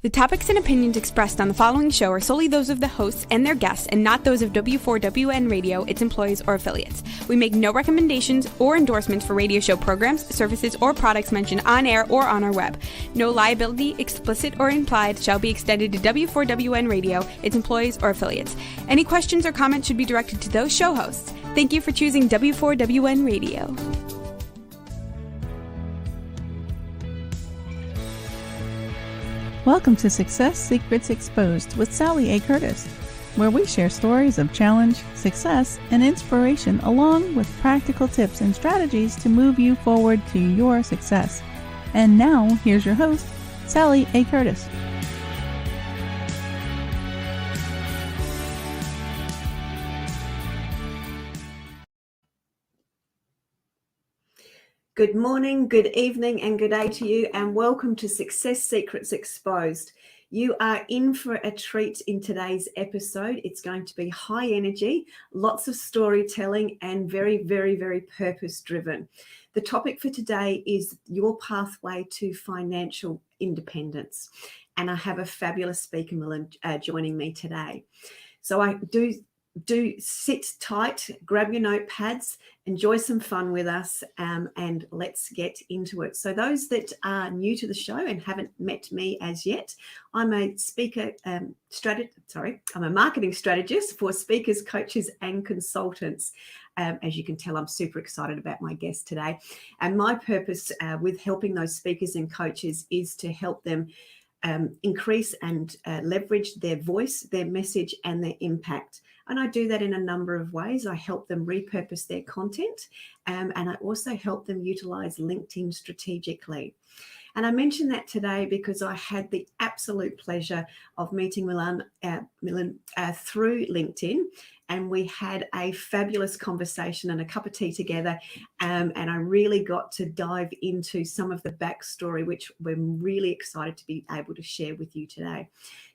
The topics and opinions expressed on the following show are solely those of the hosts and their guests and not those of W4WN Radio, its employees, or affiliates. We make no recommendations or endorsements for radio show programs, services, or products mentioned on air or on our web. No liability, explicit or implied, shall be extended to W4WN Radio, its employees, or affiliates. Any questions or comments should be directed to those show hosts. Thank you for choosing W4WN Radio. Welcome to Success Secrets Exposed with Sally A. Curtis, where we share stories of challenge, success, and inspiration along with practical tips and strategies to move you forward to your success. And now, here's your host, Sally A. Curtis. Good morning, good evening, and good day to you, and welcome to Success Secrets Exposed. You are in for a treat in today's episode. It's going to be high energy, lots of storytelling, and very, very, very purpose-driven. The topic for today is your pathway to financial independence, and I have a fabulous speaker, Milan, joining me today. So I do sit tight, grab your notepads, enjoy some fun with us, and let's get into it. So those that are new to the show and haven't met me as yet, I'm a I'm a marketing strategist for speakers, coaches, and consultants. As you can tell, I'm super excited about my guest today. And my purpose with helping those speakers and coaches is to help them increase and leverage their voice, their message, and their impact. And I do that in a number of ways. I help them repurpose their content, and I also help them utilize LinkedIn strategically. And I mention that today because I had the absolute pleasure of meeting Milan through LinkedIn, and we had a fabulous conversation and a cup of tea together, and I really got to dive into some of the backstory, which we're really excited to be able to share with you today.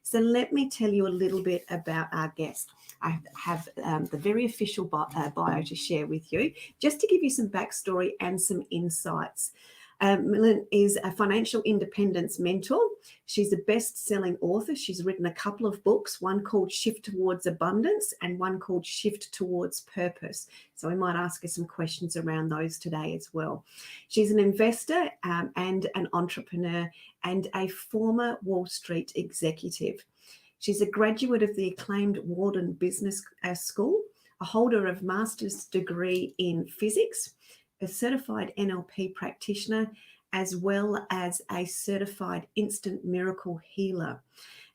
So let me tell you a little bit about our guest. I have the very official bio to share with you, just to give you some backstory and some insights. Milan is a financial independence mentor. She's a best-selling author. She's written a couple of books, one called Shift Towards Abundance and one called Shift Towards Purpose. So we might ask her some questions around those today as well. She's an investor and an entrepreneur and a former Wall Street executive. She's a graduate of the acclaimed Wharton Business School, a holder of master's degree in physics, a certified NLP practitioner, as well as a certified instant miracle healer.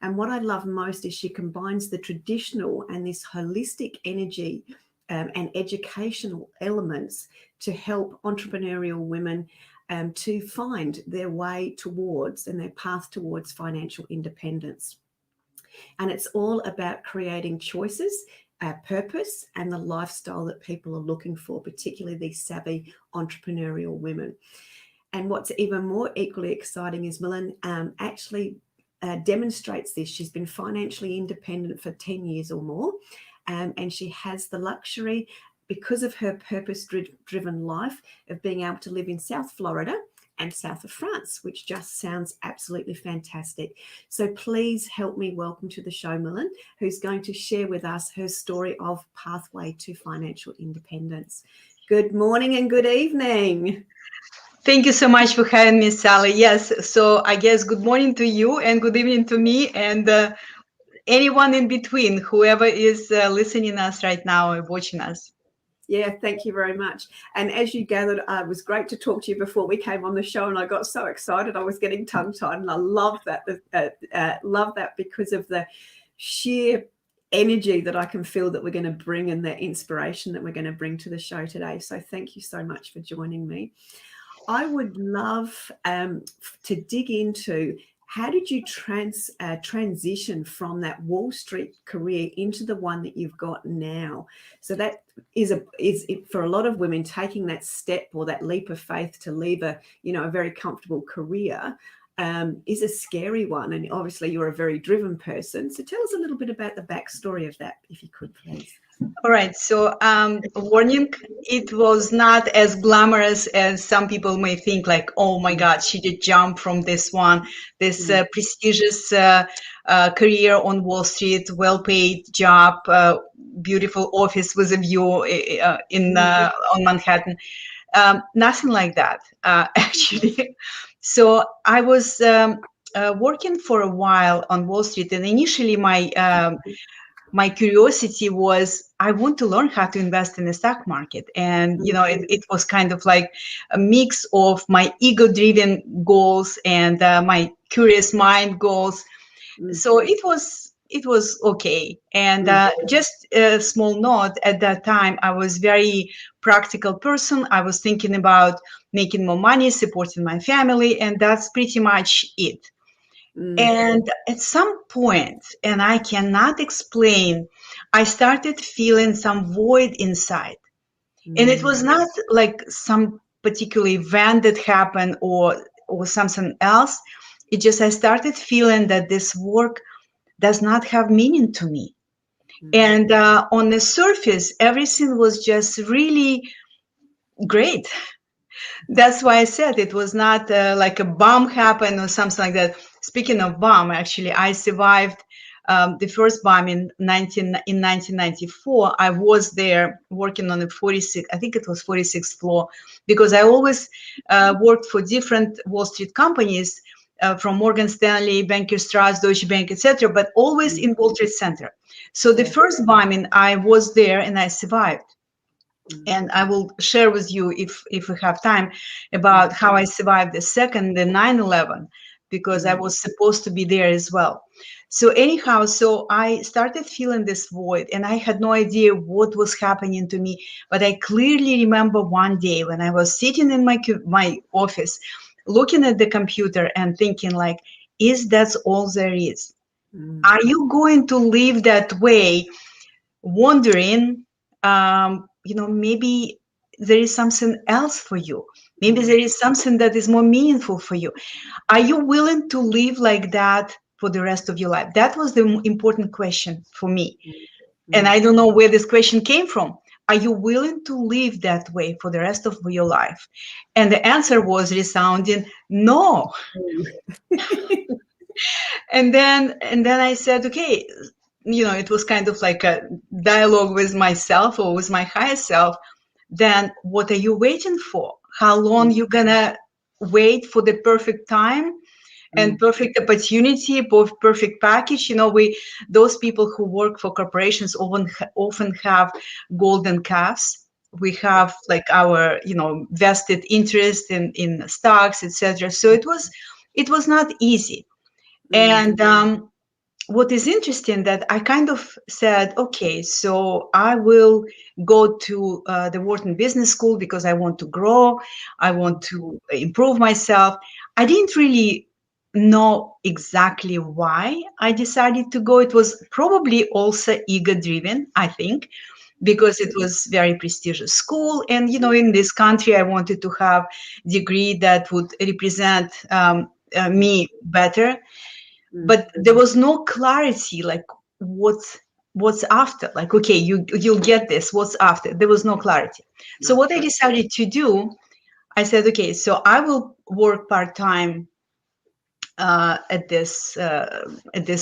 And what I love most is she combines the traditional and this holistic energy and educational elements to help entrepreneurial women to find their way towards and their path towards financial independence. And it's all about creating choices, purpose, and the lifestyle that people are looking for, particularly these savvy entrepreneurial women. And what's even more equally exciting is Milan actually demonstrates this. She's been financially independent for 10 years or more, and she has the luxury, because of her purpose-driven life, of being able to live in South Florida and south of France, which just sounds absolutely fantastic. So please help me welcome to the show Milan, who's going to share with us her story of pathway to financial independence. Good morning and good evening. Thank you so much for having me, Sally. Yes, so I guess good morning to you and good evening to me and anyone in between, whoever is listening us right now or watching us. Yeah, thank you very much. And as you gathered, it was great to talk to you before we came on the show, and I got so excited. I was getting tongue-tied, and I love that. Love that because of the sheer energy that I can feel that we're going to bring and the inspiration that we're going to bring to the show today. So thank you so much for joining me. I would love to dig into how did you transition from that Wall Street career into the one that you've got now? So that is for a lot of women taking that step or that leap of faith to leave a very comfortable career is a scary one. And obviously you're a very driven person. So tell us a little bit about the backstory of that, if you could, please. All right. So, warning, it was not as glamorous as some people may think, like, oh my God, she did jump from this prestigious career on Wall Street, well-paid job, beautiful office with a view on Manhattan. Nothing like that, actually. So I was working for a while on Wall Street, and initially my curiosity was, I want to learn how to invest in the stock market. And, it was kind of like a mix of my ego-driven goals and my curious mind goals. So it was okay. And just a small note, at that time, I was very practical person. I was thinking about making more money, supporting my family, and that's pretty much it. And at some point, and I cannot explain, I started feeling some void inside. And it was not like some particular event that happened or something else. It just, I started feeling that this work does not have meaning to me. And on the surface, everything was just really great. That's why I said it was not like a bomb happened or something like that. Speaking of bomb, actually, I survived the first bomb in 1994. I was there working on the 46th floor, because I always worked for different Wall Street companies, from Morgan Stanley, Bankers Trust, Deutsche Bank, etc., but always in World Trade Center. So the first bombing, I was there and I survived. And I will share with you, if we have time, about how I survived the 9/11, because I was supposed to be there as well. So anyhow, so I started feeling this void, and I had no idea what was happening to me. But I clearly remember one day when I was sitting in my office, looking at the computer and thinking, like, is that all there is? Are you going to live that way, wondering, maybe there is something else for you. Maybe there is something that is more meaningful for you. Are you willing to live like that for the rest of your life? That was the important question for me. And I don't know where this question came from. Are you willing to live that way for the rest of your life? And the answer was resounding, no. And then I said, okay, it was kind of like a dialogue with myself or with my higher self. Then what are you waiting for? How long you gonna wait for the perfect time and perfect opportunity, both perfect package? Those people who work for corporations often have golden calves. We have like our, vested interest in stocks, etc. So it was not easy. And what is interesting, that I kind of said, okay, so I will go to the Wharton Business School because I want to grow. I want to improve myself. I didn't really know exactly why I decided to go. It was probably also ego-driven, I think, because it was very prestigious school. And, in this country, I wanted to have a degree that would represent me better. But there was no clarity, like what's after. Like, okay, you'll get this. What's after? There was no clarity. So what I decided to do, I said, okay, so I will work part-time at this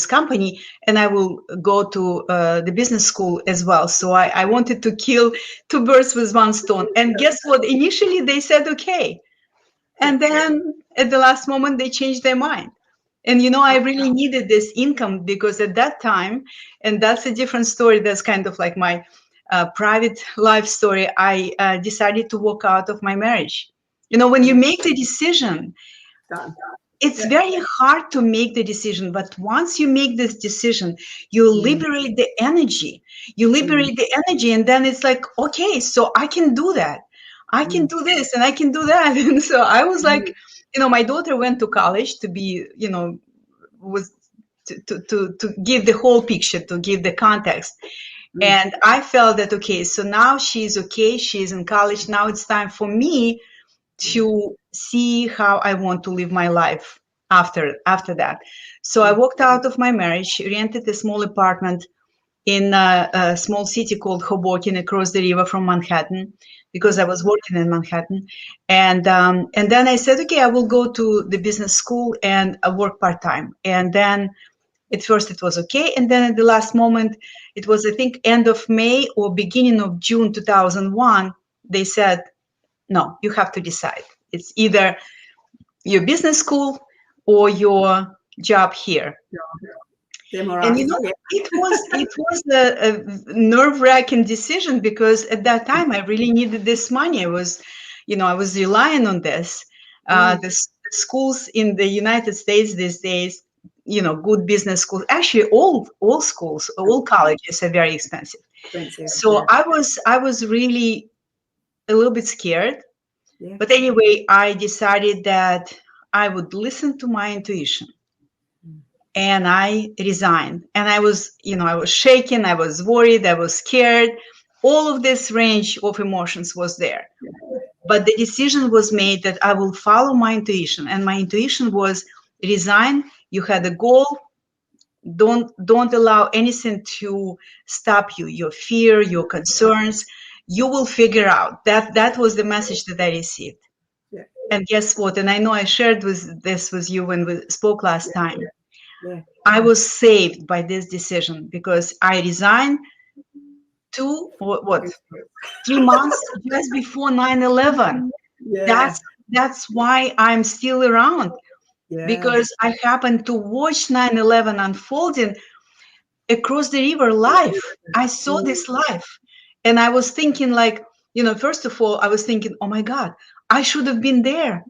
company, and I will go to the business school as well. So I wanted to kill two birds with one stone. And guess what? Initially they said okay, and then at the last moment they changed their mind. And, I really needed this income, because at that time, and that's a different story, that's kind of like my private life story, I decided to walk out of my marriage. When you make the decision, it's very hard to make the decision. But once you make this decision, you liberate the energy. And then it's like, okay, so I can do that. I can do this and I can do that. And so I was like, my daughter went to college to be, was to give the whole picture, to give the context. And I felt that, okay, so now she's okay. She's in college. Now it's time for me to see how I want to live my life after that. So I walked out of my marriage, rented a small apartment in a small city called Hoboken, across the river from Manhattan, because I was working in Manhattan. And then I said, okay, I will go to the business school and work part-time. And then at first it was okay. And then at the last moment, it was, I think, end of May or beginning of June 2001, they said, no, you have to decide. It's either your business school or your job here. And you know, it was a nerve-wracking decision, because at that time I really needed this money. I was relying on this. The schools in the United States these days, good business schools, actually all schools, all colleges are very expensive. So I was really a little bit scared. Yeah. But anyway, I decided that I would listen to my intuition. And I resigned. And I was shaking, I was worried, I was scared. All of this range of emotions was there. But the decision was made that I will follow my intuition. And my intuition was resign. You had a goal. Don't allow anything to stop you, your fear, your concerns. You will figure out. That was the message that I received. Yeah. And guess what? And I know I shared this with you when we spoke last time. Yeah. I was saved by this decision, because I resigned 3 months just before 9/11. Yeah. That's why I'm still around. Yeah. Because I happened to watch 9/11 unfolding across the river live. I saw this live. And I was thinking, like, first of all, I was thinking, oh my God, I should have been there.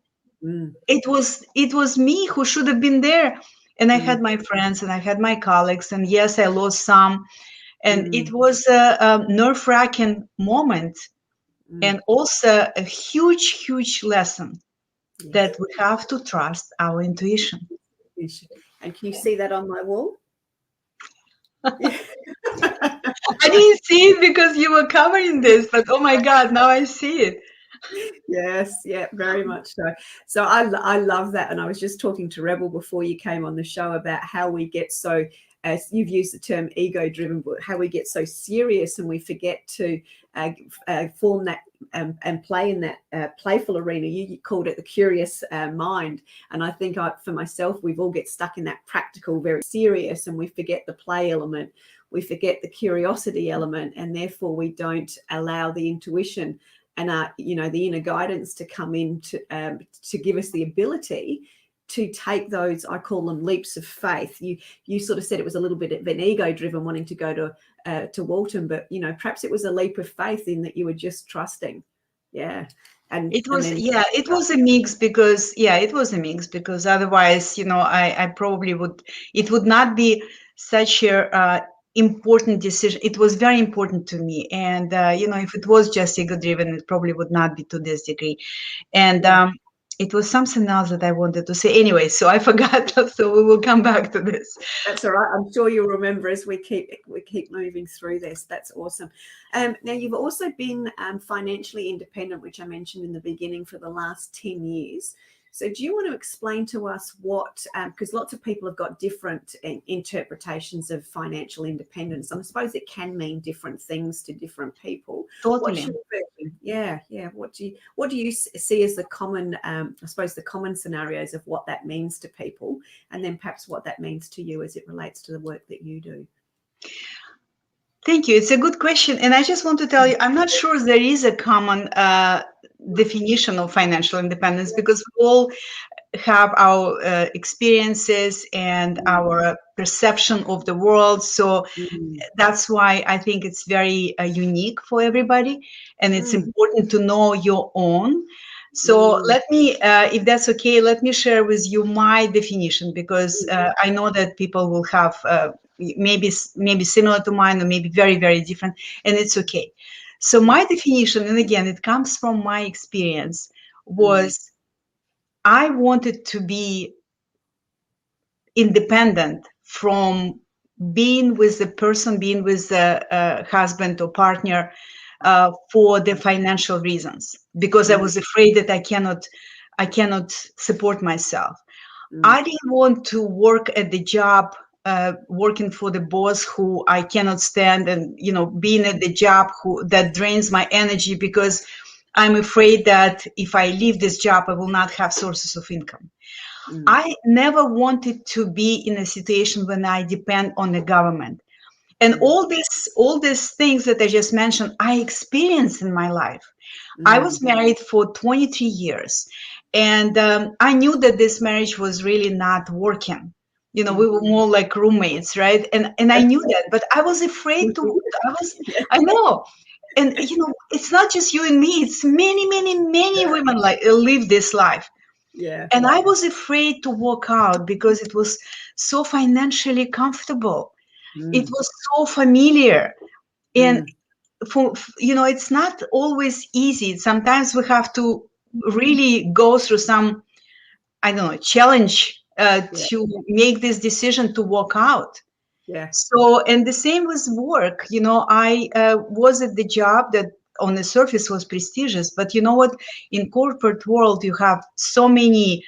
It was me who should have been there. And I had my friends and I had my colleagues, and yes, I lost some. And it was a nerve-wracking moment, and also a huge, huge lesson that we have to trust our intuition. And can you see that on my wall? I didn't see it because you were covering this, but oh my God, now I see it. Yes, yeah, very much so. So I love that. And I was just talking to Rebel before you came on the show about how we get so, as you've used the term ego-driven, but how we get so serious and we forget to form that and play in that playful arena. You called it the curious mind. And I think for myself, we've all get stuck in that practical, very serious, and we forget the play element. We forget the curiosity element, and therefore we don't allow the intuition and the inner guidance to come in to give us the ability to take those, I call them leaps of faith. You sort of said it was a little bit of an ego-driven wanting to go to Wharton, but perhaps it was a leap of faith in that you were just trusting. Yeah. And it was it was a mix, because otherwise, I probably it would not be such a important decision. It was very important to me, and if it was just ego-driven, it probably would not be to this degree. And it was something else that I wanted to say anyway, so I forgot. So we will come back to this. That's all right. I'm sure you'll remember as we keep moving through this. That's awesome. Now you've also been financially independent, which I mentioned in the beginning, for the last 10 years. So do you want to explain to us what, because lots of people have got different interpretations of financial independence, and I suppose it can mean different things to different people. Totally. Yeah. What do you see as the common, I suppose, the common scenarios of what that means to people, and then perhaps what that means to you as it relates to the work that you do? Thank you. It's a good question. And I just want to tell you, I'm not sure there is a common definition of financial independence, because we all have our experiences and our perception of the world. So that's why I think it's very unique for everybody. And it's important to know your own. So let me, if that's okay, let me share with you my definition, because I know that people will have maybe similar to mine, or maybe very, very different, and it's okay. So my definition, and again, it comes from my experience, was I wanted to be independent from being with the person, being with the husband or partner for the financial reasons, because I was afraid that I cannot support myself. I didn't want to work at the job, working for the boss who I cannot stand, and being at the job that drains my energy, because I'm afraid that if I leave this job, I will not have sources of income. I never wanted to be in a situation when I depend on the government. And all these things that I just mentioned, I experienced in my life. I was married for 23 years, and I knew that this marriage was really not working. We were more like roommates, right? And I knew that, but I was afraid to. I know, and it's not just you and me. It's many, many, many women live this life. Yeah. And I was afraid to walk out because it was so financially comfortable. It was so familiar. And it's not always easy. Sometimes we have to really go through some, I don't know, challenge to make this decision to walk out. Yeah. So, and the same with work. I was at the job that on the surface was prestigious, but you know what? In corporate world, you have so many,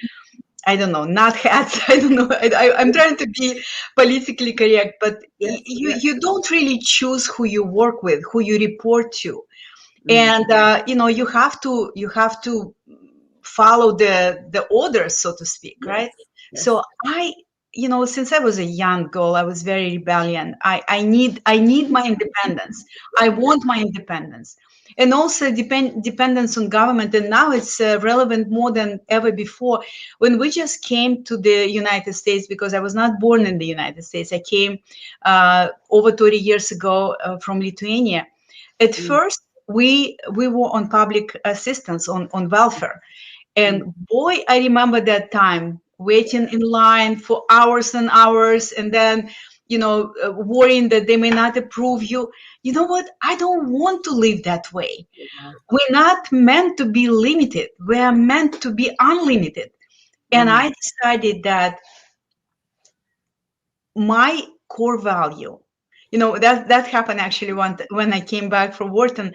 I don't know, not hats. I don't know. I'm trying to be politically correct, but you don't really choose who you work with, who you report to, and you have to follow the orders, so to speak, right? So since I was a young girl, I was very rebellion. I need my independence. I want my independence. And also dependence on government. And now it's relevant more than ever before. When we just came to the United States, because I was not born in the United States, I came over 30 years ago from Lithuania. At first, we were on public assistance, on welfare. And boy, I remember that time waiting in line for hours and hours, and then worrying that they may not approve you. You know what? I don't want to live that way. We're not meant to be limited. We are meant to be unlimited. And I decided that my core value, that happened actually when I came back from Wharton,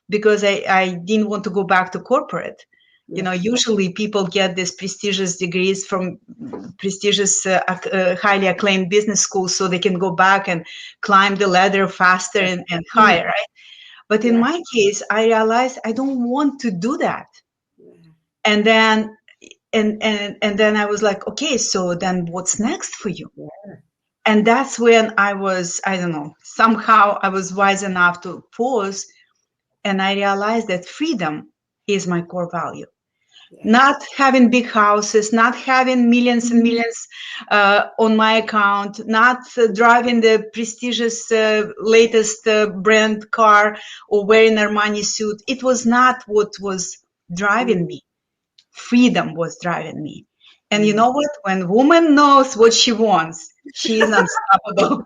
because I didn't want to go back to corporate. Usually people get these prestigious degrees from prestigious, highly acclaimed business schools so they can go back and climb the ladder faster and higher, right? But in my case, I realized I don't want to do that. And then I was like, okay, so then what's next for you? And that's when I was, I don't know, somehow I was wise enough to pause, and I realized that freedom is my core value. Not having big houses, not having millions and millions on my account, not driving the prestigious latest brand car or wearing Armani suit. It was not what was driving me. Freedom was driving me. And you know what? When a woman knows what she wants, she is unstoppable.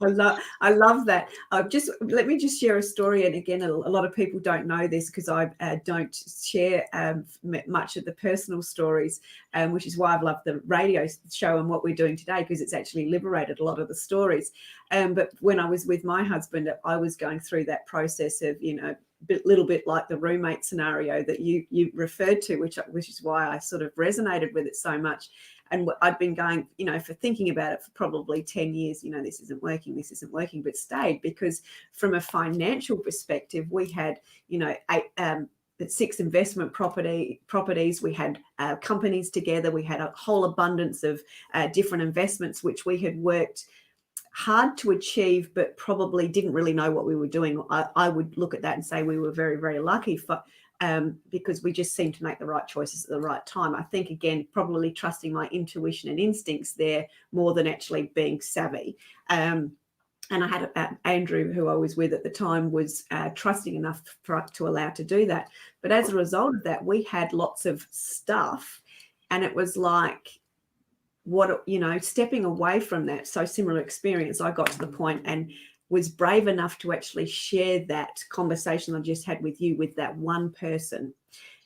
I love that. Let me just share a story. And again, a lot of people don't know this because I don't share much of the personal stories, which is why I've loved the radio show and what we're doing today, because it's actually liberated a lot of the stories. But when I was with my husband, I was going through that process of, little bit like the roommate scenario that you referred to, which is why I sort of resonated with it so much. And I'd been going, for thinking about it for probably 10 years, this isn't working, but stayed, because from a financial perspective, we had, 6 investment properties. We had companies together. We had a whole abundance of different investments, which we had worked hard to achieve, but probably didn't really know what we were doing. I would look at that and say we were very, very lucky because we just seemed to make the right choices at the right time. I think, again, probably trusting my intuition and instincts there more than actually being savvy. And I had Andrew, who I was with at the time, was trusting enough to allow to do that. But as a result of that, we had lots of stuff, and it was like, stepping away from that so similar experience, I got to the point and was brave enough to actually share that conversation I just had with you with that one person.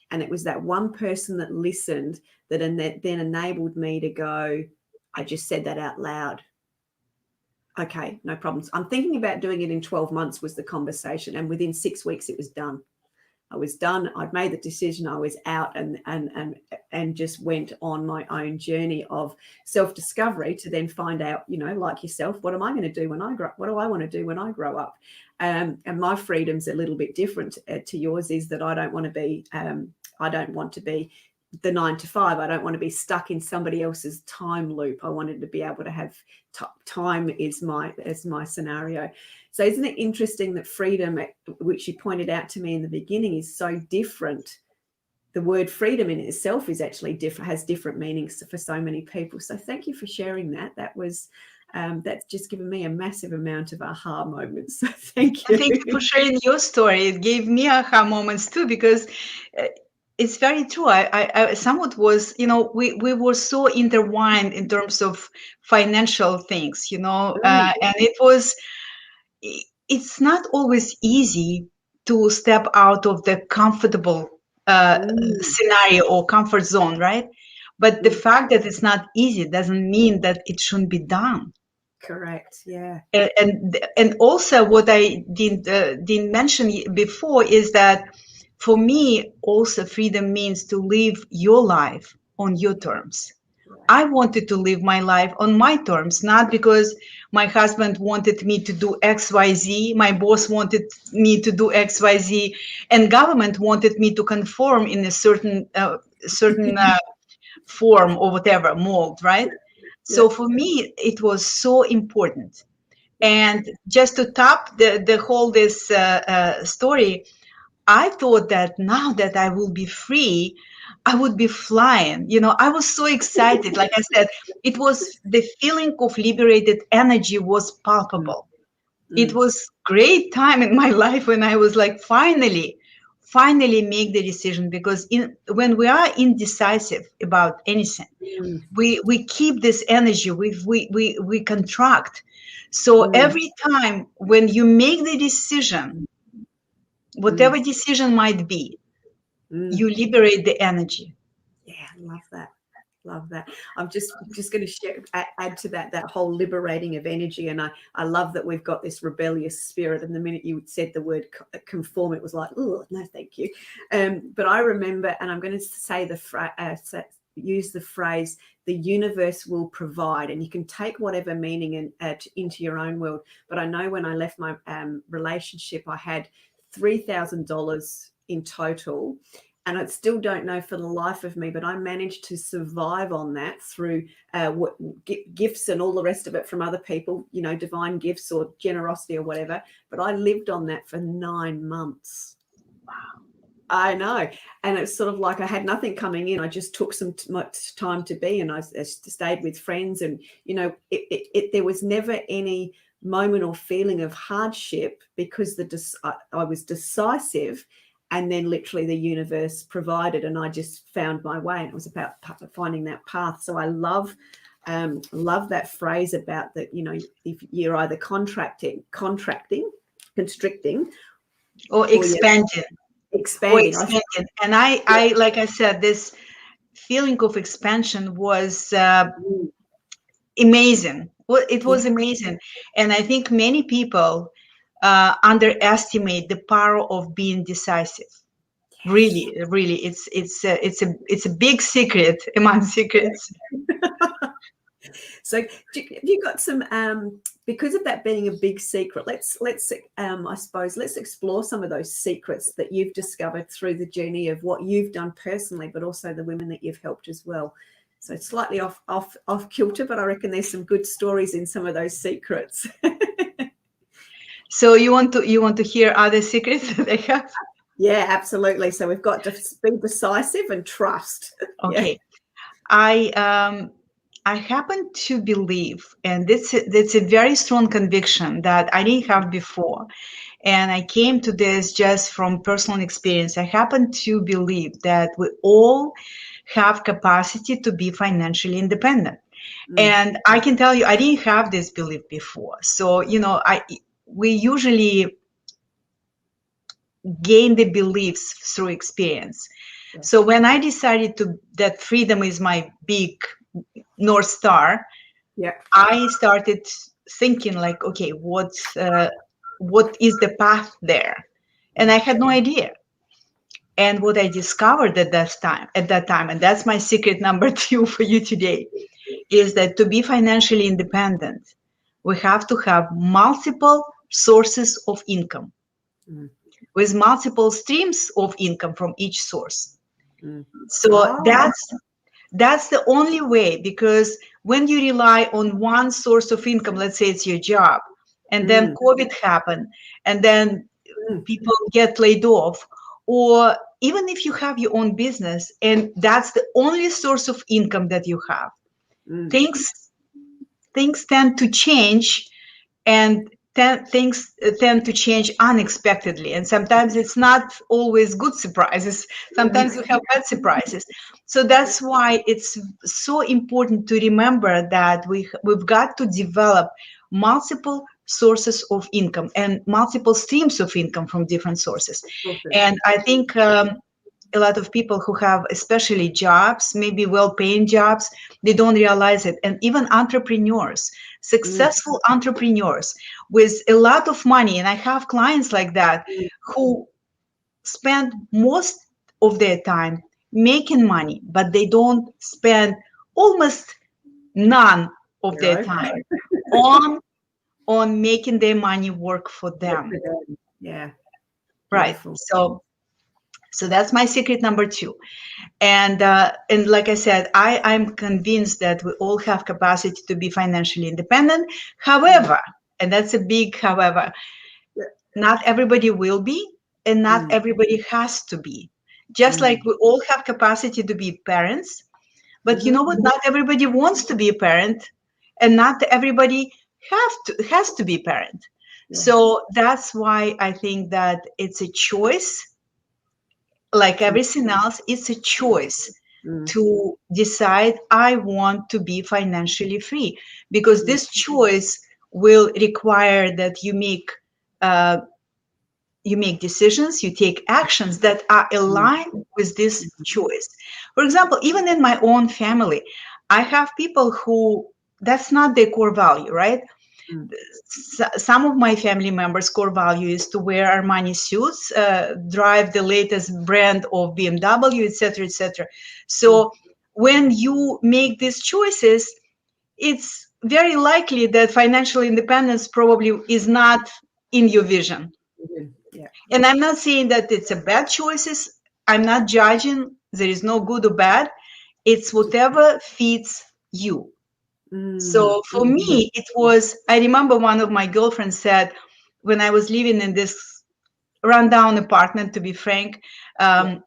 And it was that one person that listened that then enabled me to go, I just said that out loud. Okay, no problems. I'm thinking about doing it in 12 months was the conversation. And within 6 weeks, it was done. I was done. I'd made the decision. I was out and just went on my own journey of self-discovery to then find out, like yourself, what am I going to do when I grow up? What do I want to do when I grow up? And my freedom's a little bit different to yours, is that I don't want to be the 9 to 5. I don't want to be stuck in somebody else's time loop. I wanted to be able to have time as my scenario. So isn't it interesting that freedom, which you pointed out to me in the beginning, is so different? The word freedom in itself is actually different, has different meanings for so many people. So thank you for sharing that. That was that's just given me a massive amount of aha moments. So thank you. Thank you for sharing your story. It gave me aha moments too, because it's very true. I somewhat was, we were so intertwined in terms of financial things, and it's not always easy to step out of the comfortable scenario or comfort zone, right? But the fact that it's not easy doesn't mean that it shouldn't be done. Correct. Yeah. And also what I didn't mention before is that for me also freedom means to live your life on your terms. I wanted to live my life on my terms, not because my husband wanted me to do XYZ, my boss wanted me to do XYZ, and government wanted me to conform in a certain form or whatever, mold, right? So for me, it was so important. And just to top the whole this story, I thought that now that I will be free, I would be flying. I was so excited. Like I said, it was the feeling of liberated energy was palpable. It was great time in my life when I was like, finally make the decision, because when we are indecisive about anything, we keep this energy, we contract. So every time when you make the decision, whatever decision might be, you liberate the energy. Yeah, love that. I'm just going to add to that whole liberating of energy. And I love that we've got this rebellious spirit. And the minute you said the word conform, it was like, oh, no, thank you. But I remember, and I'm going to say use the phrase, the universe will provide. And you can take whatever meaning into your own world. But I know when I left my relationship, I had $3,000 in total. And I still don't know for the life of me, but I managed to survive on that through gifts and all the rest of it from other people, divine gifts or generosity or whatever. But I lived on that for 9 months. Wow. I know. And it's sort of like I had nothing coming in. I just took some much time to be, and I stayed with friends. And, there was never any moment or feeling of hardship, because I was decisive. And then literally the universe provided, and I just found my way. And it was about finding that path. So I love that phrase about that, if you're either contracting, constricting, or expanding. And I like I said, this feeling of expansion was amazing. Well, it was amazing. And I think many people underestimate the power of being decisive. Really, it's a big secret among secrets. So you got some because of that being a big secret, let's I suppose let's explore some of those secrets that you've discovered through the journey of what you've done personally, but also the women that you've helped as well. So it's slightly off kilter, but I reckon there's some good stories in some of those secrets. So you want to hear other secrets that I have? Yeah, absolutely. So we've got to be decisive and trust. Okay. Yeah. I happen to believe, and that's a very strong conviction that I didn't have before, and I came to this just from personal experience. I happen to believe that we all have capacity to be financially independent. And I can tell you, I didn't have this belief before. So, we usually gain the beliefs through experience. Yeah. So when I decided that freedom is my big North Star, I started thinking like, okay, what is the path there? And I had no idea. And what I discovered at that time, and that's my secret number 2 for you today, is that to be financially independent, we have to have multiple sources of income with multiple streams of income from each source. So that's the only way, because when you rely on one source of income, let's say it's your job, and then COVID happened, and then people get laid off, or even if you have your own business and that's the only source of income that you have, things tend to change, and things tend to change unexpectedly, and sometimes it's not always good surprises, sometimes you have bad surprises. So that's why it's so important to remember that we've got to develop multiple sources of income and multiple streams of income from different sources. And I think a lot of people who have especially jobs, maybe well-paying jobs, they don't realize it. And even entrepreneurs, successful entrepreneurs with a lot of money, and I have clients like that who spend most of their time making money, but they don't spend almost none of their time on making their money work for them. Yeah. Right. So that's my secret number 2. And like I said, I'm convinced that we all have capacity to be financially independent. However, and that's a big however, not everybody will be, and not everybody has to be. Just like we all have capacity to be parents, but you know what? Not everybody wants to be a parent, and not everybody has to be a parent. So that's why I think that it's a choice. Like everything else, it's a choice to decide I want to be financially free, because this choice will require that you make decisions, you take actions that are aligned with this choice. For example, even in my own family, I have people who that's not their core value, right? Some of my family members' core value is to wear Armani suits, drive the latest brand of BMW, etc., etc. So when you make these choices, it's very likely that financial independence probably is not in your vision. And I'm not saying that it's a bad choices. I'm not judging. There is no good or bad. It's whatever fits you. So for me, it was, I remember one of my girlfriends said, when I was living in this rundown apartment, to be frank,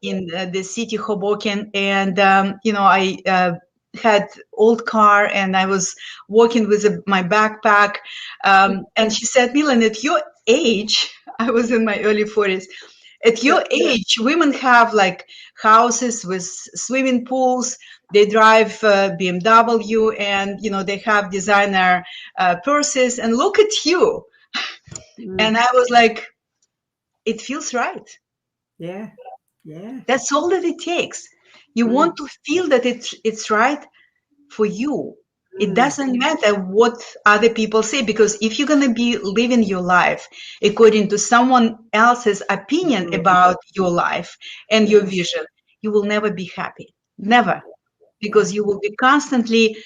in the city, Hoboken, and, I had old car and I was walking with my backpack. And she said, Milan, at your age, I was in my early 40s, at your age, women have like houses with swimming pools. They drive BMW, and they have designer purses. And look at you. And I was like, it feels right. Yeah. That's all that it takes. You want to feel that it's right for you. It doesn't matter what other people say, because if you're going to be living your life according to someone else's opinion about your life and your vision, you will never be happy. Never. Because you will be constantly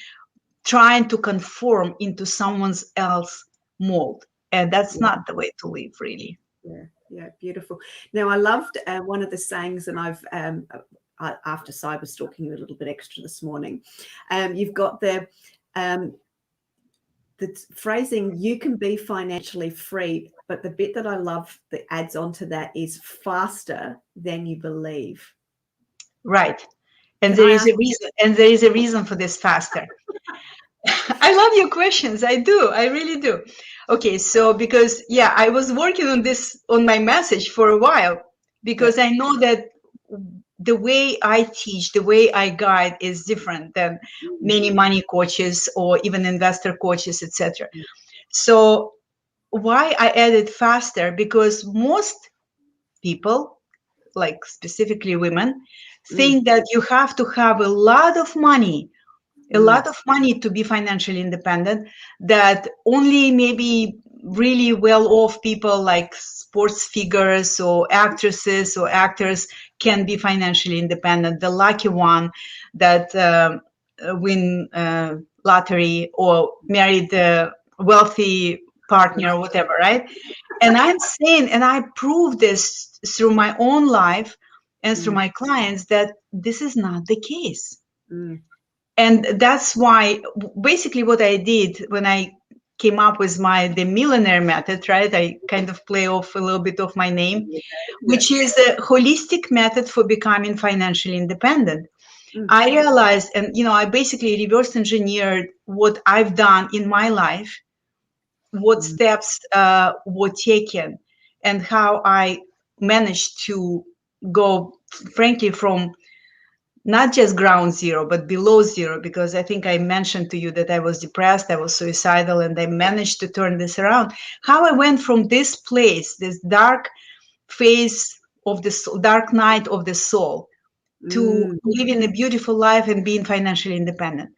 trying to conform into someone else's mold. And that's not the way to live, really. Yeah, beautiful. Now, I loved one of the sayings, and I've after cyber stalking you a little bit extra this morning, you've got the phrasing, you can be financially free, but the bit that I love that adds on to that is faster than you believe. Right. And there is a reason for this faster. I love your questions. I do. I really do. Okay. So because, I was working on my message for a while, because I know that the way I teach, the way I guide is different than many money coaches or even investor coaches, etc. So why I added faster? Because most people, like specifically women, think that you have to have a lot of money to be financially independent, that only maybe really well-off people like sports figures or actresses or actors can be financially independent. The lucky one that win lottery or married a wealthy partner or whatever, right? And I'm saying, and I prove this through my own life and through my clients, that this is not the case. And that's why basically what I did when I came up with the millionaire method, right? I kind of play off a little bit of my name, which is a holistic method for becoming financially independent. I realized, and I basically reverse engineered what I've done in my life, what steps were taken, and how I managed to go, frankly, from not just ground zero, but below zero, because I think I mentioned to you that I was depressed, I was suicidal, and I managed to turn this around. How I went from this place, this dark phase of the soul, dark night of the soul, to living a beautiful life and being financially independent.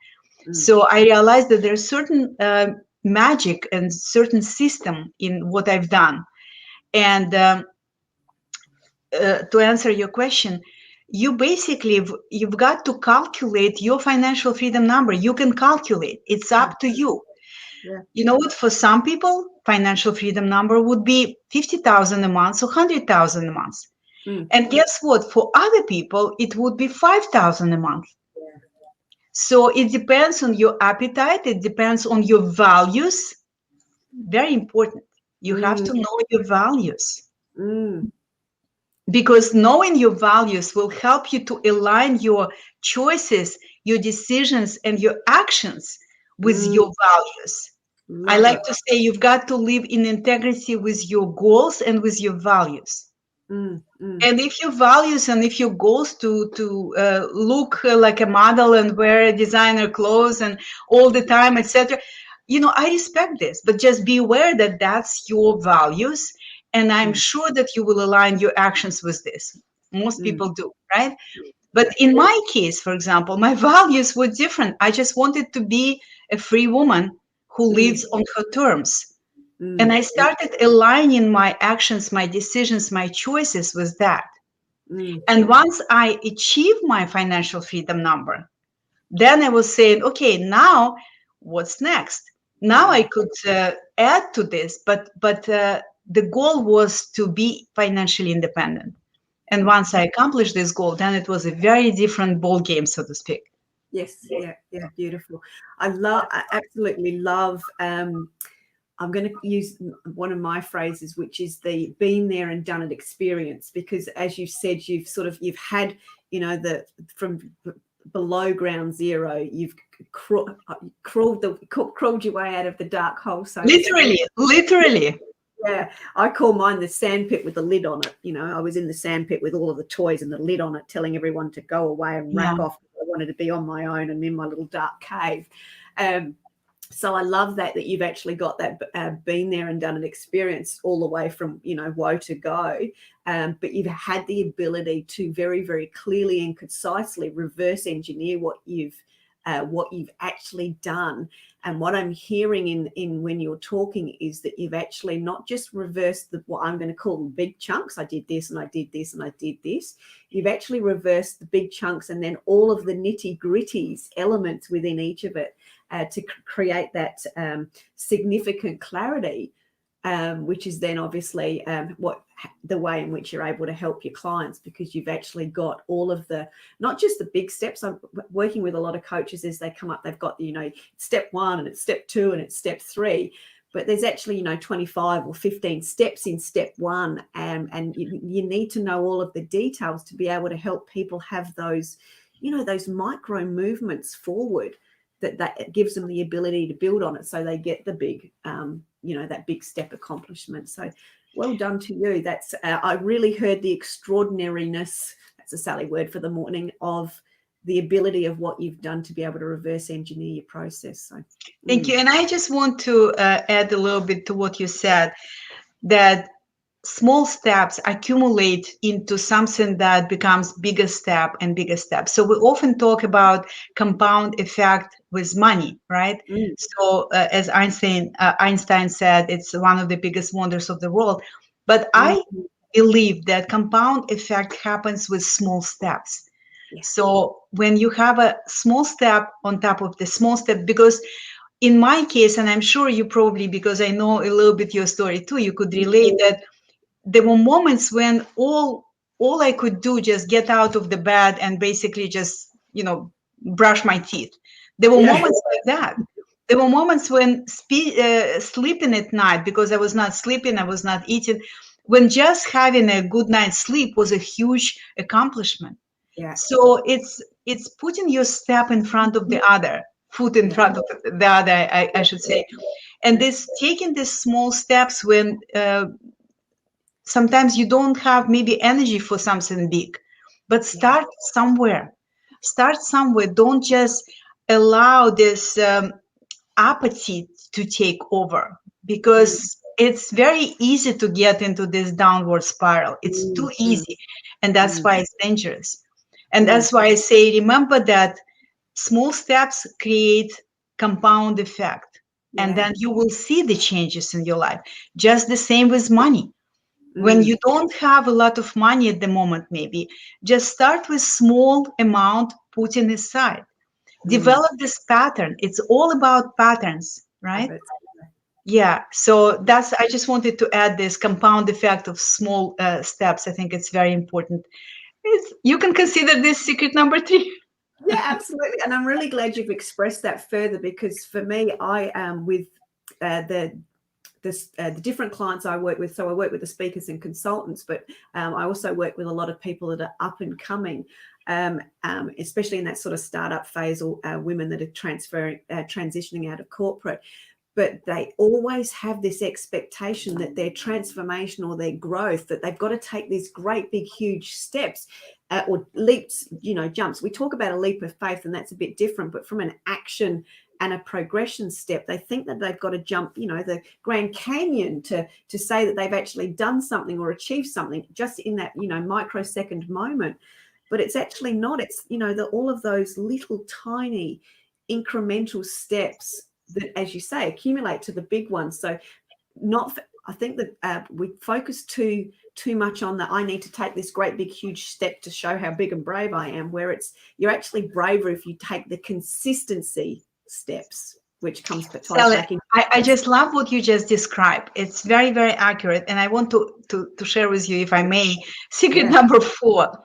So I realized that there's certain magic and certain system in what I've done. And to answer your question, you've got to calculate your financial freedom number. You can calculate. It's up to you. You know what? For some people, financial freedom number would be 50,000 a month or 100,000 a month. And guess what? For other people, it would be 5,000 a month. So it depends on your appetite. It depends on your values. Very important. You have to know your values. Because knowing your values will help you to align your choices, your decisions, and your actions with your values. I like to say you've got to live in integrity with your goals and with your values. And if your values and if your goals to look like a model and wear designer clothes and all the time, etc., I respect this, but just be aware that that's your values. And I'm sure that you will align your actions with this. Most people do, right? But in my case, for example, my values were different. I just wanted to be a free woman who lives on her terms. And I started aligning my actions, my decisions, my choices with that. And once I achieved my financial freedom number, then I was saying, okay, now what's next? Now I could add to this, but the goal was to be financially independent. And once I accomplished this goal, then it was a very different ball game, so to speak. Yes, yeah, beautiful. I absolutely love. I'm going to use one of my phrases, which is the been there and done it experience, because as you said, you've had, from below ground zero, you've crawled your way out of the dark hole. So literally. Yeah, I call mine the sandpit with the lid on it. I was in the sandpit with all of the toys and the lid on it, telling everyone to go away and rack off. I wanted to be on my own and in my little dark cave. So I love that you've actually got that been there and done an experience all the way from, woe to go. But you've had the ability to very, very clearly and concisely reverse engineer what you've actually done. And what I'm hearing in when you're talking is that you've actually not just reversed what I'm going to call big chunks. I did this and I did this and I did this. You've actually reversed the big chunks and then all of the nitty gritties elements within each of it to create that significant clarity, which is then obviously the way in which you're able to help your clients, because you've actually got all of not just the big steps. I'm working with a lot of coaches as they come up, they've got, step 1 and it's step 2 and it's step 3, but there's actually, 25 or 15 steps in step 1. And you need to know all of the details to be able to help people have those, those micro movements forward that gives them the ability to build on it. So they get the big, that big step accomplishment. So well done to you. That's I really heard the extraordinariness, that's a Sally word for the morning, of the ability of what you've done to be able to reverse engineer your process. So thank you. And I just want to add a little bit to what you said, that small steps accumulate into something that becomes bigger step and bigger step. So we often talk about compound effect with money, right? So as Einstein said, it's one of the biggest wonders of the world. But I believe that compound effect happens with small steps. So when you have a small step on top of the small step, because in my case, and I'm sure you probably, because I know a little bit your story too, you could relate that there were moments when all I could do just get out of the bed and basically just, brush my teeth. There were moments like that. There were moments when sleeping at night, because I was not sleeping, I was not eating, when just having a good night's sleep was a huge accomplishment. So it's putting your step in front of the other, foot in front of the other, I should say. And this taking these small steps when sometimes you don't have maybe energy for something big, but start somewhere. Start somewhere. Don't just allow this apathy to take over, because it's very easy to get into this downward spiral. It's too easy. And that's why it's dangerous. And that's why I say, remember that small steps create compound effect. And then you will see the changes in your life. Just the same with money. When you don't have a lot of money at the moment, maybe just start with small amount putting aside. Develop this pattern. It's all about patterns, right? Yeah. So I just wanted to add this compound effect of small steps. I think it's very important. You can consider this secret number 3. Yeah, absolutely. And I'm really glad you've expressed that further, because for me, I am with the different clients I work with. So I work with the speakers and consultants, but I also work with a lot of people that are up and coming, especially in that sort of startup phase, or women that are transitioning out of corporate. But they always have this expectation that their transformation or their growth, that they've got to take these great, big, huge steps or leaps, jumps. We talk about a leap of faith, and that's a bit different, but from an action and a progression step, they think that they've got to jump, the Grand Canyon to say that they've actually done something or achieved something just in that, microsecond moment. But it's actually not. It's, all of those little tiny incremental steps that, as you say, accumulate to the big ones. So I think that we focus too much on that. I need to take this great big huge step to show how big and brave I am, where you're actually braver if you take the consistency steps, which comes back in. I just love what you just described. It's very, very accurate. And I want to share with you, if I may, secret number 4.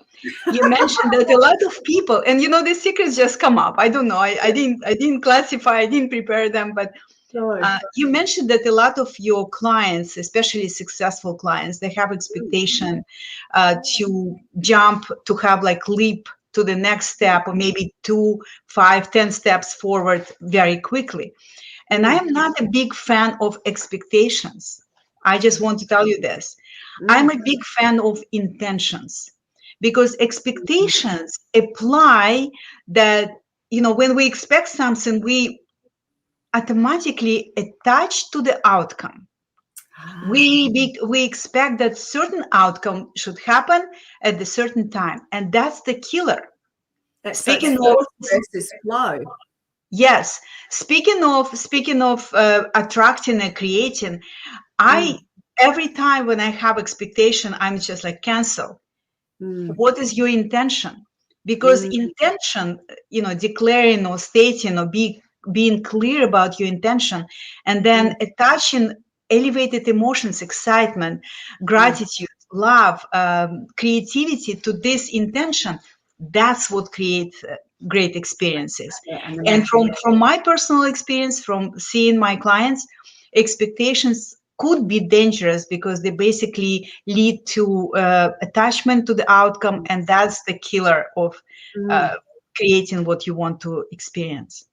You mentioned that a lot of people, and the secrets just come up. I don't know. I didn't classify, I didn't prepare them, but you mentioned that a lot of your clients, especially successful clients, they have expectation to jump, to have leap to the next step, or maybe 2, 5, 10 steps forward very quickly. And I am not a big fan of expectations. I just want to tell you this. I'm a big fan of intentions, because expectations apply that, when we expect something, we automatically attach to the outcome. We expect that certain outcome should happen at a certain time, and that's the killer. Speaking of versus flow. Yes. Speaking of attracting and creating, every time when I have expectation, I'm just cancel. What is your intention? Because intention, declaring or stating or being clear about your intention, and then attaching elevated emotions, excitement, gratitude, love, creativity to this intention, that's what creates great experiences. And from my personal experience, from seeing my clients, expectations could be dangerous, because they basically lead to attachment to the outcome, and that's the killer of creating what you want to experience.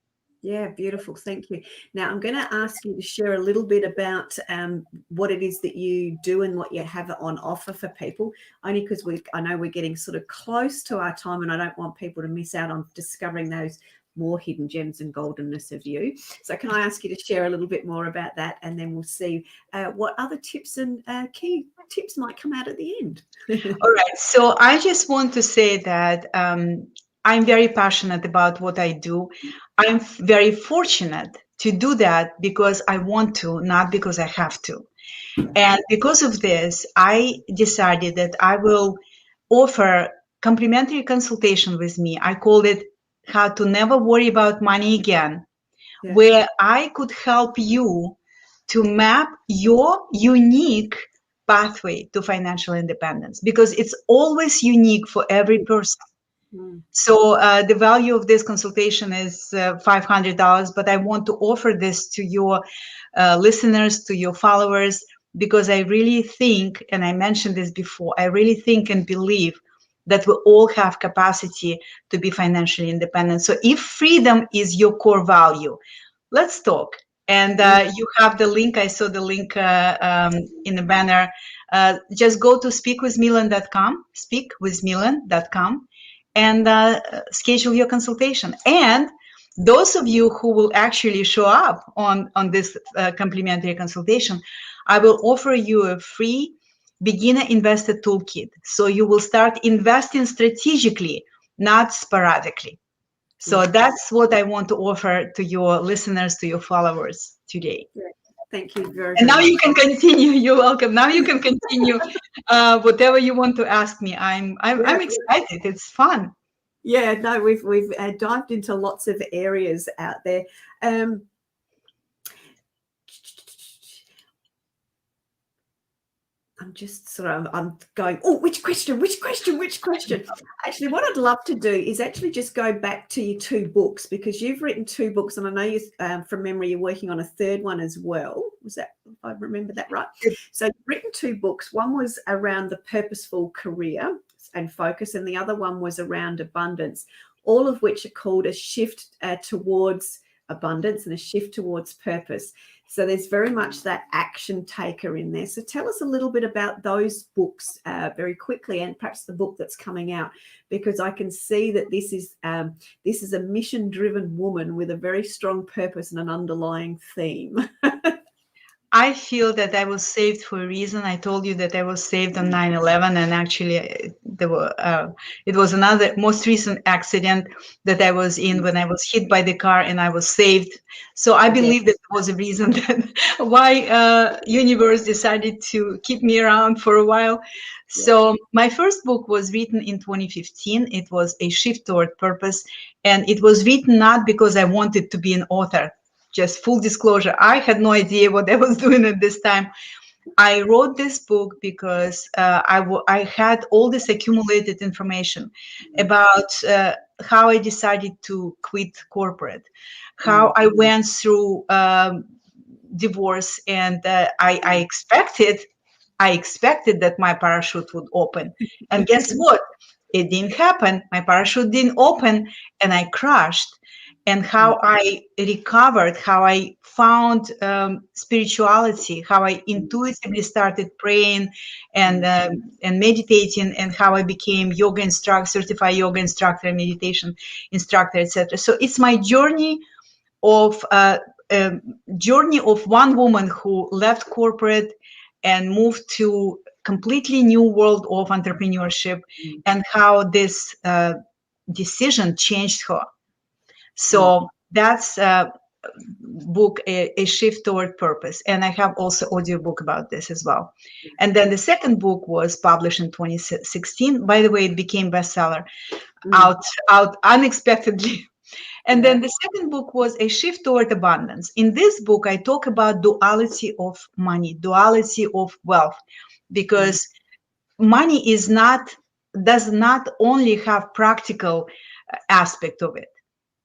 Yeah, beautiful. Thank you. Now, I'm going to ask you to share a little bit about what it is that you do and what you have on offer for people, only because I know we're getting sort of close to our time, and I don't want people to miss out on discovering those more hidden gems and goldenness of you. So can I ask you to share a little bit more about that, and then we'll see what other tips and key tips might come out at the end. All right. So I just want to say that I'm very passionate about what I do. I'm very fortunate to do that because I want to, not because I have to. And because of this, I decided that I will offer complimentary consultation with me. I called it How to Never Worry About Money Again, where I could help you to map your unique pathway to financial independence, because it's always unique for every person. So the value of this consultation is $500, but I want to offer this to your listeners, to your followers, because I really think, and I mentioned this before, I really think and believe that we all have capacity to be financially independent. So if freedom is your core value, let's talk. And you have the link. I saw the link in the banner. Just go to speakwithmilan.com, speakwithmilan.com, and schedule your consultation. And those of you who will actually show up on this complimentary consultation, I will offer you a free beginner investor toolkit. So you will start investing strategically, not sporadically. So that's what I want to offer to your listeners, to your followers today. Thank you very much. And now you can continue. You're welcome. Now you can continue whatever you want to ask me. I'm excited. It's fun. Yeah, no, we've dived into lots of areas out there. I'm just sort of, I'm going, oh, which question? Actually, what I'd love to do is actually just go back to your 2 books, because you've written 2 books, and I know you, from memory, you're working on a 3rd one as well. Was that, if I remember that right? So you've written 2 books. One was around the purposeful career and focus, and the other one was around abundance, all of which are called A Shift Towards Abundance and A Shift Towards Purpose. So there's very much that action taker in there. So tell us a little bit about those books very quickly, and perhaps the book that's coming out, because I can see that this is a mission-driven woman with a very strong purpose and an underlying theme. I feel that I was saved for a reason. I told you that I was saved on 9/11, and actually it was another most recent accident that I was in when I was hit by the car, and I was saved. So I believe that was a reason that why universe decided to keep me around for a while. So my first book was written in 2015. It was A Shift Toward Purpose, and it was written not because I wanted to be an author. Just full disclosure, I had no idea what I was doing at this time. I wrote this book because I had all this accumulated information about how I decided to quit corporate, how I went through divorce, and I expected that my parachute would open. And guess what? It didn't happen. My parachute didn't open, and I crashed. And how I recovered, how I found spirituality, how I intuitively started praying and meditating, and how I became yoga instructor, certified yoga instructor, meditation instructor, etc. So it's my journey of one woman who left corporate and moved to completely new world of entrepreneurship, and how this decision changed her. So that's book, A Shift Toward Purpose. And I have also audiobook about this as well. And then the second book was published in 2016. By the way, it became bestseller out unexpectedly. And then the second book was A Shift Toward Abundance. In this book, I talk about duality of money, duality of wealth, because money does not only have practical aspect of it.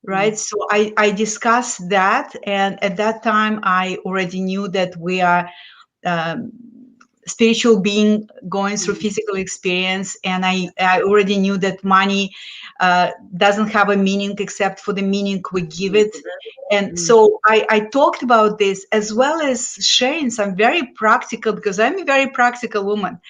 Right. So I discussed that. And at that time, I already knew that we are spiritual being going through physical experience. And I already knew that money doesn't have a meaning except for the meaning we give it. And so I talked about this, as well as sharing some very practical, because I'm a very practical woman.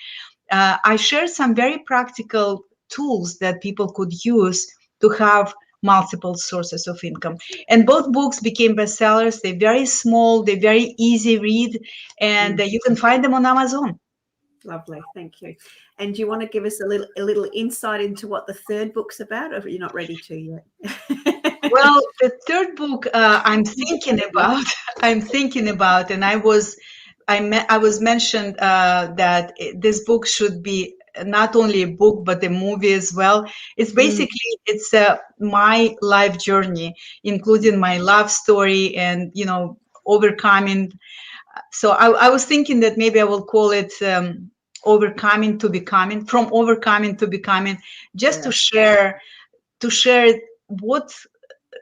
I shared some very practical tools that people could use to have multiple sources of income. And both books became bestsellers. They're very small, they're very easy read, and you can find them on Amazon. Lovely, thank you. And do you want to give us a little insight into what the third book's about, or are you not ready to yet? Well, the third book I'm thinking about, and I was mentioned that this book should be not only a book but a movie as well. It's basically it's my life journey, including my love story and overcoming. So I was thinking that maybe I will call it overcoming to becoming, from overcoming to becoming, just to share what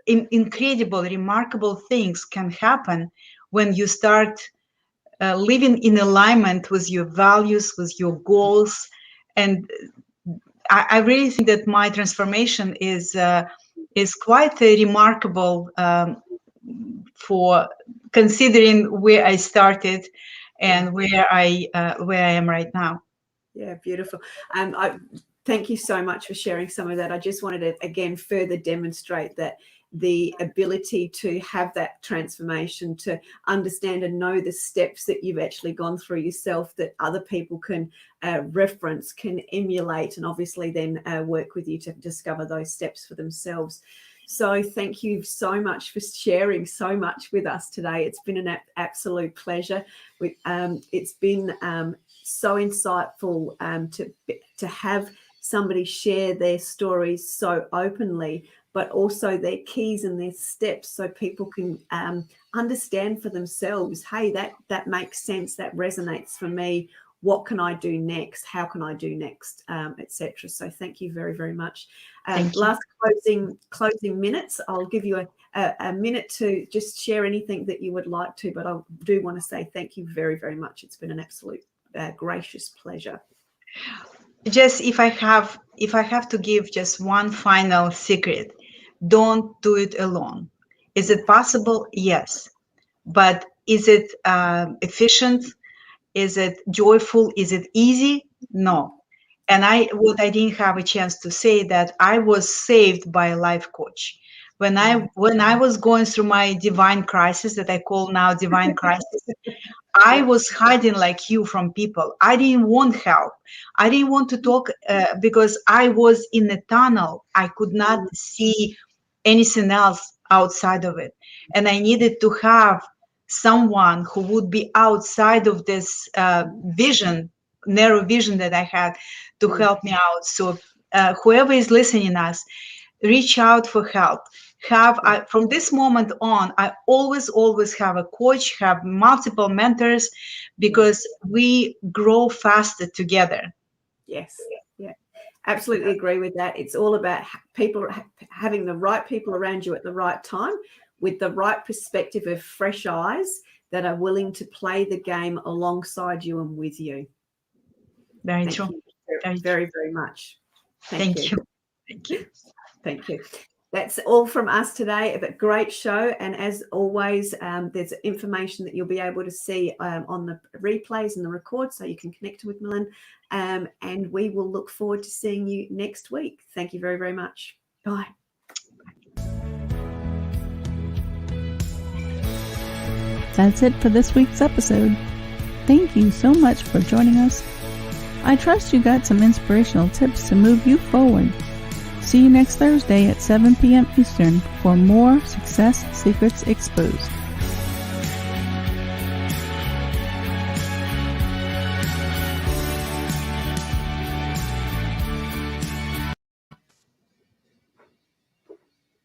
incredible, remarkable things can happen when you start living in alignment with your values, with your goals. And I really think that my transformation is quite remarkable for considering where I started and where I am right now. Yeah, beautiful. Thank you so much for sharing some of that. I just wanted to again further demonstrate that the ability to have that transformation, to understand and know the steps that you've actually gone through yourself, that other people can reference, can emulate, and obviously then work with you to discover those steps for themselves. So thank you so much for sharing so much with us today. It's been an absolute pleasure. It's been so insightful to have somebody share their stories so openly, but also their keys and their steps so people can understand for themselves, hey, that makes sense, that resonates for me. What can I do next? How can I do next, etc. So thank you very, very much. Last closing minutes, I'll give you a minute to just share anything that you would like to, but I do want to say thank you very, very much. It's been an absolute gracious pleasure. Just if I have to give just one final secret, don't do it alone. Is it possible? Yes. But is it efficient? Is it joyful? Is it easy? No. And what I didn't have a chance to say, that I was saved by a life coach. When I was going through my divine crisis, that I call now divine crisis, I was hiding like you from people. I didn't want help. I didn't want to talk because I was in a tunnel. I could not see anything else outside of it. And I needed to have someone who would be outside of this narrow vision that I had, to help me out. So whoever is listening us, reach out for help. From this moment on, I always have a coach, have multiple mentors, because we grow faster together. Yes. Yeah. Absolutely agree with that. It's all about people having the right people around you at the right time, with the right perspective of fresh eyes that are willing to play the game alongside you and with you. Very true. Very, very much. Thank you. Thank you. Thank you. That's all from us today. A great show. And as always, there's information that you'll be able to see on the replays and the records, so you can connect with Milan. And we will look forward to seeing you next week. Thank you very, very much. Bye. That's it for this week's episode. Thank you so much for joining us. I trust you got some inspirational tips to move you forward. See you next Thursday at 7 p.m. Eastern for more Success Secrets Exposed.